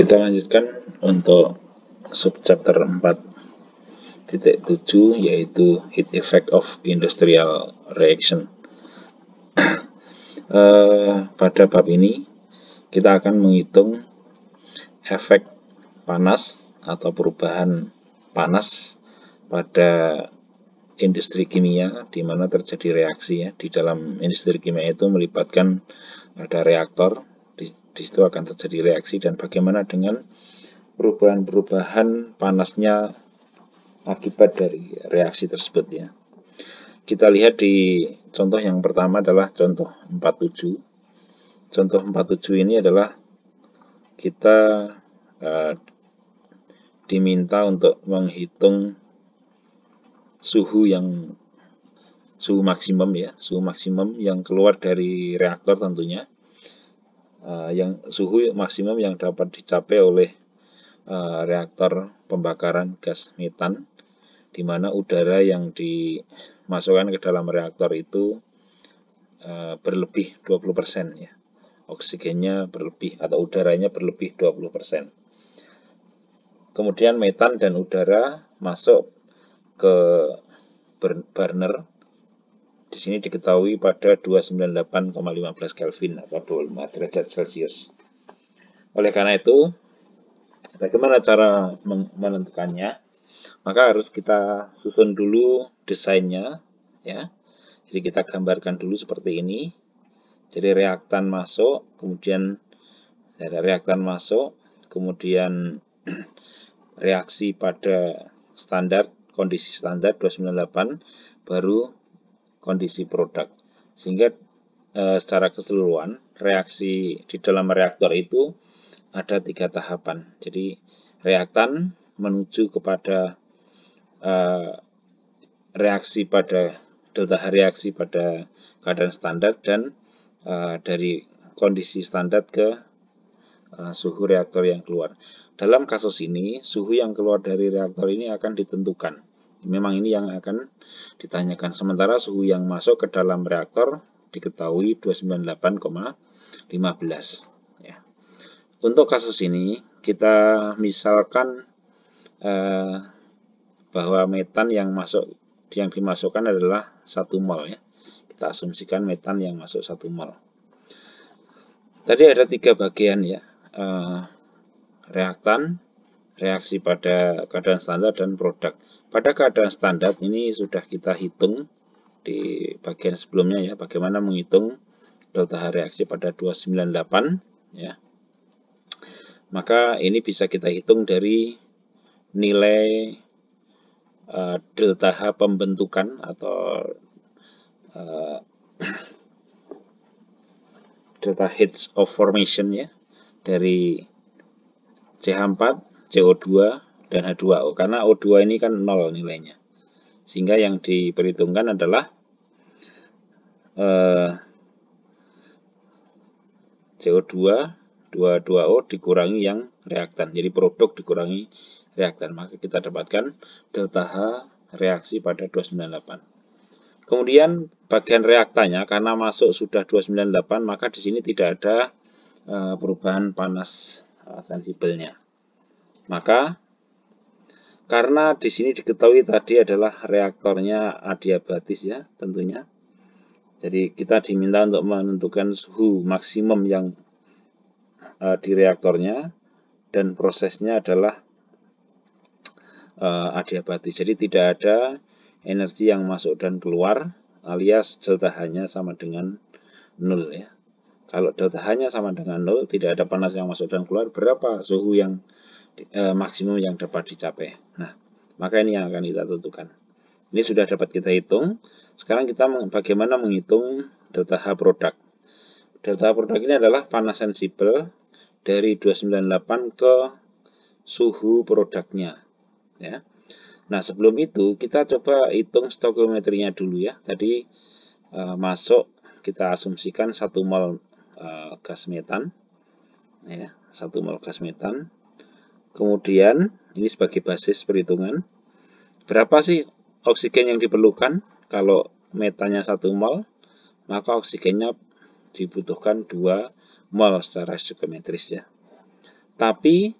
Kita lanjutkan untuk subchapter 4.7 yaitu heat effect of industrial reaction. Pada bab ini kita akan menghitung efek panas atau perubahan panas pada industri kimia, di mana terjadi reaksi ya. Di dalam industri kimia itu melibatkan ada reaktor, di situ akan terjadi reaksi, dan bagaimana dengan perubahan-perubahan panasnya akibat dari reaksi tersebut ya. Kita lihat di contoh yang pertama adalah contoh 47. Contoh 47 ini adalah kita diminta untuk menghitung suhu maksimum ya, suhu maksimum yang keluar dari reaktor tentunya, yang suhu maksimum yang dapat dicapai oleh reaktor pembakaran gas metan, di mana udara yang dimasukkan ke dalam reaktor itu berlebih 20% ya. Oksigennya berlebih atau udaranya berlebih 20%. Kemudian metan dan udara masuk ke burner. Di sini diketahui pada 298,15 Kelvin atau 25 derajat Celcius. Oleh karena itu, bagaimana cara menentukannya? Maka harus kita susun dulu desainnya ya. Jadi kita gambarkan dulu seperti ini. Jadi reaktan masuk, kemudian ada reaktan masuk, kemudian reaksi pada standar, kondisi standar 298, baru kondisi produk. Sehingga secara keseluruhan reaksi di dalam reaktor itu ada 3 tahapan. Jadi reaktan menuju kepada reaksi pada delta H reaksi pada keadaan standar, dan dari kondisi standar ke suhu reaktor yang keluar. Dalam kasus ini, suhu yang keluar dari reaktor ini akan ditentukan. Memang ini yang akan ditanyakan. Sementara suhu yang masuk ke dalam reaktor diketahui 298,15 ya. Untuk kasus ini kita misalkan bahwa metan yang dimasukkan adalah 1 mol ya. Kita asumsikan metan yang masuk 1 mol. Tadi ada 3 bagian ya. Reaktan, reaksi pada keadaan standar, dan produk. Pada keadaan standar ini sudah kita hitung di bagian sebelumnya ya, bagaimana menghitung delta H reaksi pada 298 ya. Maka ini bisa kita hitung dari nilai delta H pembentukan atau delta heat of formation ya, dari CH4, CO2, dan H2O, karena O2 ini kan 0 nilainya, sehingga yang diperhitungkan adalah CO2 22O dikurangi yang reaktan, jadi produk dikurangi reaktan, maka kita dapatkan delta H reaksi pada 298. Kemudian bagian reaktannya, karena masuk sudah 298, maka di sini tidak ada perubahan panas sensibelnya. Maka karena di sini diketahui tadi adalah reaktornya adiabatis ya tentunya. Jadi kita diminta untuk menentukan suhu maksimum yang di reaktornya, dan prosesnya adalah adiabatis. Jadi tidak ada energi yang masuk dan keluar, alias delta H-nya sama dengan 0 ya. Kalau delta H-nya sama dengan 0, tidak ada panas yang masuk dan keluar, berapa suhu yang maksimum yang dapat dicapai. Nah, maka ini yang akan kita tentukan. Ini sudah dapat kita hitung. Sekarang kita bagaimana menghitung delta H produk. Delta H produk ini adalah panas sensibel dari 298 ke suhu produknya ya. Nah, sebelum itu kita coba hitung stoikiometrinya dulu ya. Tadi masuk kita asumsikan 1 mol gas metan ya, 1 mol gas metan. Kemudian ini sebagai basis perhitungan, berapa sih oksigen yang diperlukan? Kalau metannya 1 mol, maka oksigennya dibutuhkan 2 mol secara stoikiometris ya. Tapi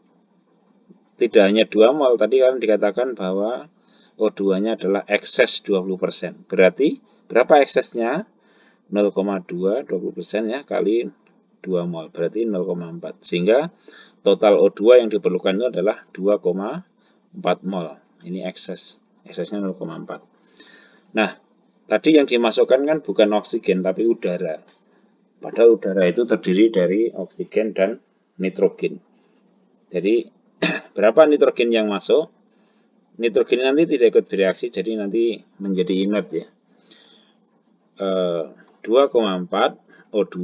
tidak hanya 2 mol, tadi kan dikatakan bahwa O2-nya adalah ekses 20%. Berarti berapa eksesnya? 0,2, 20% ya, kali 2 mol, berarti 0,4. Sehingga total O2 yang diperlukan itu adalah 2,4 mol. Ini ekses. Eksesnya 0,4. Nah, tadi yang dimasukkan kan bukan oksigen, tapi udara. Padahal udara itu terdiri dari oksigen dan nitrogen. Jadi, berapa nitrogen yang masuk? Nitrogen nanti tidak ikut bereaksi, jadi nanti menjadi inert ya. 2,4 O2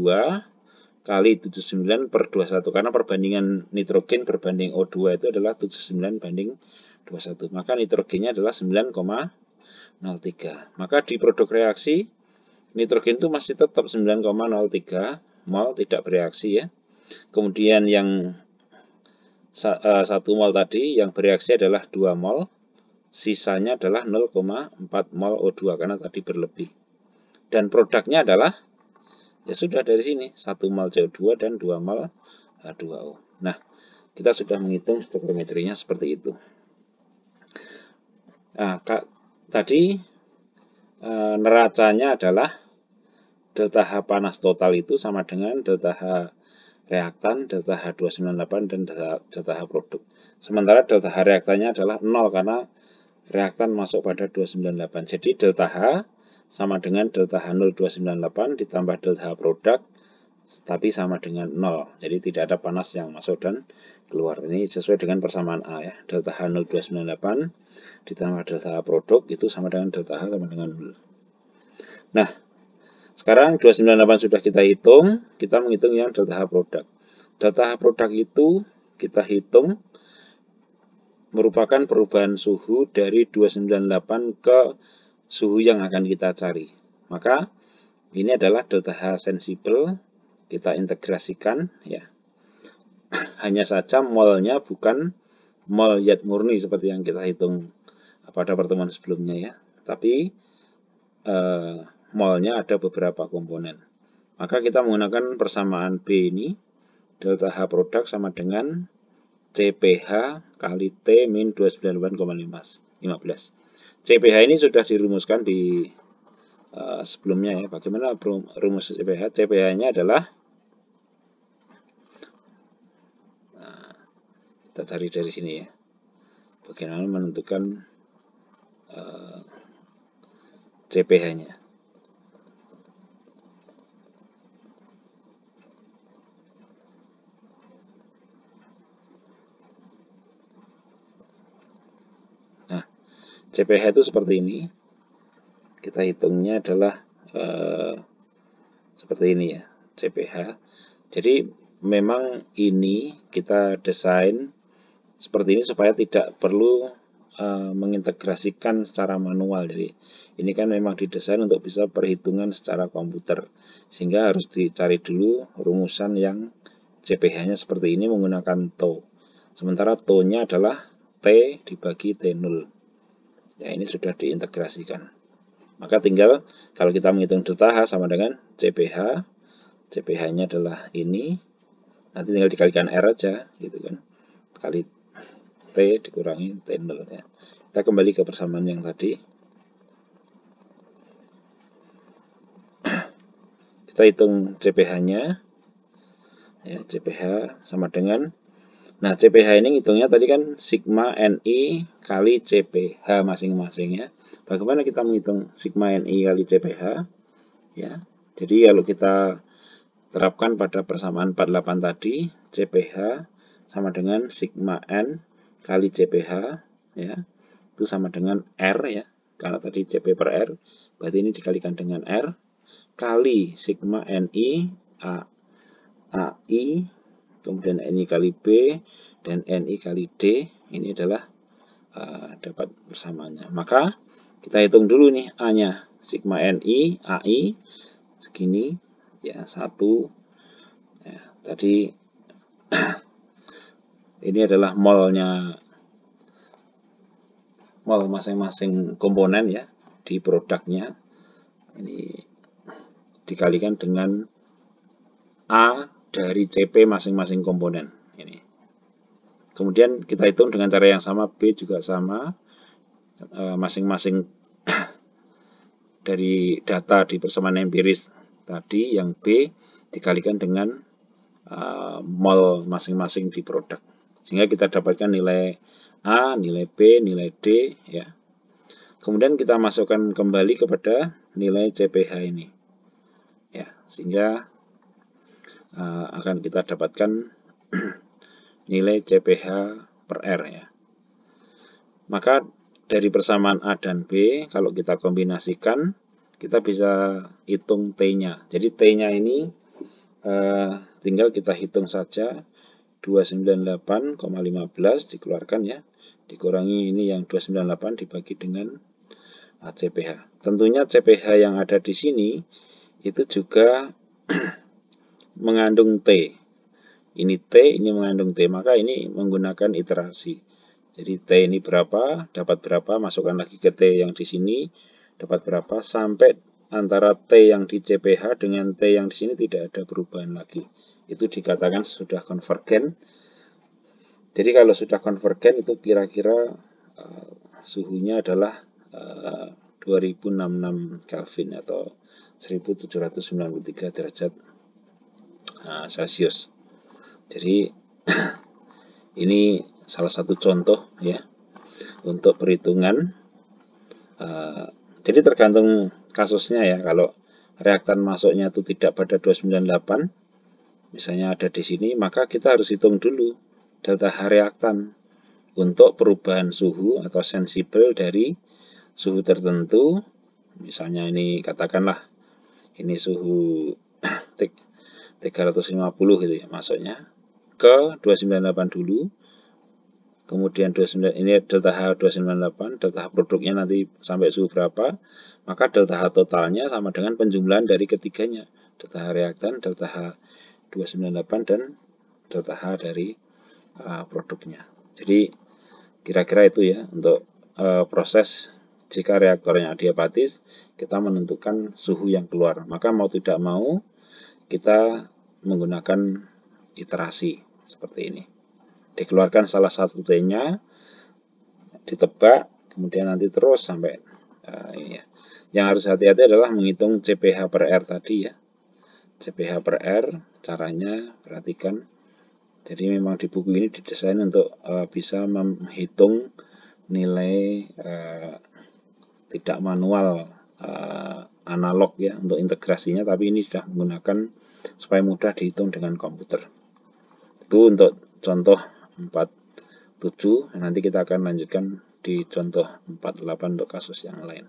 kali 79 per 21, karena perbandingan nitrogen berbanding O2 itu adalah 79 banding 21. Maka nitrogennya adalah 9,03. Maka di produk reaksi nitrogen itu masih tetap 9,03 mol, tidak bereaksi ya. Kemudian yang 1 mol tadi yang bereaksi adalah 2 mol, sisanya adalah 0,4 mol O2 karena tadi berlebih. Dan produknya adalah, ya sudah dari sini, 1 mol CO2 dan 2 mol H2O. Nah, kita sudah menghitung stoichiometrinya seperti itu. Nah, tadi neracanya adalah delta H panas total itu sama dengan delta H reaktan, delta H298, dan delta H produk. Sementara delta H reaktannya adalah 0 karena reaktan masuk pada 298. Jadi delta H sama dengan delta H0298 ditambah delta H produk, tapi sama dengan 0. Jadi tidak ada panas yang masuk dan keluar. Ini sesuai dengan persamaan A ya. Delta H0298 ditambah delta H produk itu sama dengan delta H sama dengan 0. Nah, sekarang 298 sudah kita hitung, kita menghitung yang delta H produk. Delta H produk itu kita hitung merupakan perubahan suhu dari 298 ke suhu yang akan kita cari. Maka ini adalah delta H sensibel, kita integrasikan ya. Hanya saja molnya bukan mol zat murni seperti yang kita hitung pada pertemuan sebelumnya ya. Tapi molnya ada beberapa komponen. Maka kita menggunakan persamaan B ini, delta H produk sama dengan CPH kali T min 298,15. CPH ini sudah dirumuskan di sebelumnya ya. Bagaimana rumus CPH? CPH-nya adalah, kita cari dari sini ya. Bagaimana menentukan CPH-nya. Nah, CPH itu seperti ini. Kita hitungnya adalah seperti ini ya, CPH. Jadi memang ini kita desain seperti ini supaya tidak perlu mengintegrasikan secara manual. Jadi ini kan memang didesain untuk bisa perhitungan secara komputer, sehingga harus dicari dulu rumusan yang CPH-nya seperti ini menggunakan TO. Sementara TO-nya adalah T dibagi T0. Ya, ini sudah diintegrasikan. Maka tinggal kalau kita menghitung delta H sama dengan CPH. CPH-nya adalah ini. Nanti tinggal dikalikan R aja gitu kan. Kali T dikurangi T0 ya. Kita kembali ke persamaan yang tadi. Kita hitung CPH-nya. Ya, CPH sama dengan, nah CPH ini ngitungnya tadi kan sigma NI kali CPH masing-masing ya. Bagaimana kita menghitung sigma NI kali CPH? Ya, jadi kalau kita terapkan pada persamaan 48 tadi, CPH sama dengan sigma N kali CPH ya. Itu sama dengan R ya. Karena tadi CP per R, berarti ini dikalikan dengan R kali sigma NI AI, kemudian NI kali B dan NI kali D. Ini adalah dapat persamaannya. Maka kita hitung dulu nih A-nya. Sigma NI AI segini ya, 1 ya, tadi ini adalah molnya, mol masing-masing komponen ya di produknya. Ini dikalikan dengan A dari CP masing-masing komponen ini. Kemudian kita hitung dengan cara yang sama, B juga sama, masing-masing dari data di persamaan empiris tadi, yang B dikalikan dengan mol masing-masing di produk. Sehingga kita dapatkan nilai A, nilai B, nilai D, ya. Kemudian kita masukkan kembali kepada nilai CPH ini. Ya, sehingga akan kita dapatkan nilai CPH per R, ya. Maka dari persamaan A dan B, kalau kita kombinasikan, kita bisa hitung T-nya. Jadi T-nya ini tinggal kita hitung saja, 298,15 dikeluarkan, ya. Dikurangi ini yang 298 dibagi dengan CPH. Tentunya CPH yang ada di sini itu juga mengandung T. Ini T, ini mengandung T, maka ini menggunakan iterasi. Jadi T ini berapa, dapat berapa, masukkan lagi ke T yang di sini, dapat berapa, sampai antara T yang di CPH dengan T yang di sini tidak ada perubahan lagi. Itu dikatakan sudah konvergen. Jadi kalau sudah konvergen itu kira-kira suhunya adalah 2066 Kelvin atau 1793 derajat Celcius. Jadi ini salah satu contoh, ya, untuk perhitungan. Jadi tergantung kasusnya, ya. Kalau reaktan masuknya itu tidak pada 298, misalnya ada di sini, maka kita harus hitung dulu delta H reaktan untuk perubahan suhu atau sensibel dari suhu tertentu. Misalnya ini katakanlah ini suhu 350 gitu, ya, masuknya ke 298 dulu. Kemudian 29, ini delta H 298, delta H produknya nanti sampai suhu berapa, maka delta H totalnya sama dengan penjumlahan dari ketiganya, delta H reaktan, delta H 298, dan delta H dari produknya. Jadi kira-kira itu, ya, untuk proses jika reaktornya adiabatis, kita menentukan suhu yang keluar. Maka mau tidak mau kita menggunakan iterasi seperti ini. Dikeluarkan salah satu T-nya, ditebak, kemudian nanti terus sampai ini, ya. Yang harus hati-hati adalah menghitung CPH per R tadi, ya. CPH per R, caranya perhatikan. Jadi memang di buku ini didesain untuk bisa menghitung nilai tidak manual, analog, ya, untuk integrasinya, tapi ini sudah menggunakan supaya mudah dihitung dengan komputer. Itu untuk contoh 47, nanti kita akan lanjutkan di contoh 48 untuk kasus yang lain.